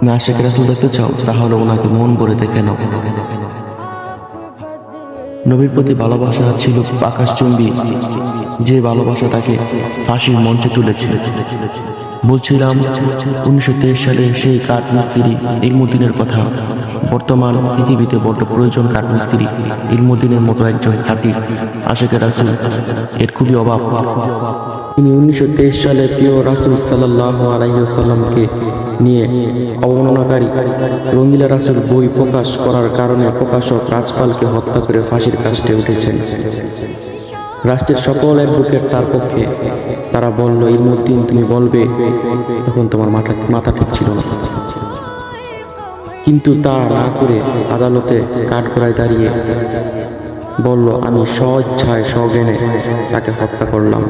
তুমি আশিকের রাসূল দেখতে চাও, তাহলে ওনাকে মন ভরে দেখে নাও। নবীর প্রতি ভালোবাসা ছিল আকাশচুম্বী, যে ভালোবাসা তাকে ফাঁসির মঞ্চে তুলেছিল। বলছিলাম 1923 সালে সেই কাঠমিস্ত্রি ইলমুদ্দিনের কথা। বর্তমান পৃথিবীতে বড় প্রয়োজন কাঠমিস্ত্রি ইলমুদ্দিনের মতো একজন খাঁটি আশিকের রাসূল, এর খুবই অভাব। তিনি 1923 সালে প্রিয় রাসূল সাল্লাল্লাহু আলাইহি ওয়াসাল্লামকে নিয়ে অবমাননাকারী রঙ্গিলা রাসূল বই প্রকাশ করার কারণে প্রকাশক রাজপালকে হত্যা করে ফাঁসির কাস্টে উঠেছেন। রাষ্ট্রের সকল অ্যাডভোকেট তার পক্ষে। তারা বলল, ইলমুদ্দিন তুমি বলবে, তখন তোমার মাথা ঠিক ছিল না। কিন্তু তা না করে আদালতে কাঠগড়ায় দাঁড়িয়ে বলল, আমি স্বেচ্ছায় সজ্ঞানে তাকে হত্যা করলাম,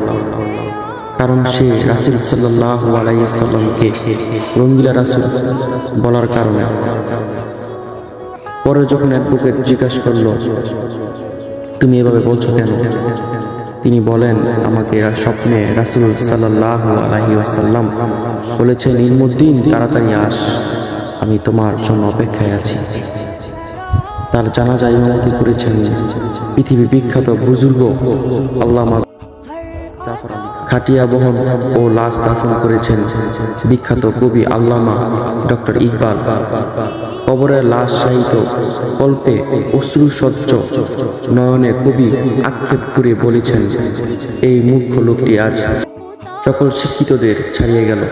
কারণ সে রাসূল সাল্লাল্লাহু আলাইহি ওয়াসাল্লামকে রঙ্গিলা রাসূল বলার কারণে। পরে যখন অ্যাডভোকেট জিজ্ঞাসা করল, তুমি এভাবে বলছো কেন? তিনি বলেন, আমাকে স্বপ্নে রাসূল সাল্লাল্লাহু আলাইহি ওয়াসাল্লাম বলেছেন, ইলমুদ্দিন তাড়াতাড়ি আস, আমি তোমার জন্য অপেক্ষায় আছি। তার জানাজায় ইমামতি করেছেন পৃথিবী বিখ্যাত বুজুর্গ আল্লামা জাফর আলী। খাটিয়া বহন ও লাশ দাফন করেছেন বিখ্যাত কবি আল্লামা ডক্টর ইকবাল। কবরের লাশ শায়িত কল্পে অশ্রুসজ্জ নয়নে কবি আক্ষেপ করে বলেছেন, এই মূর্খ লোকটি আজ সকল শিক্ষিতদের ছাড়িয়ে গেল।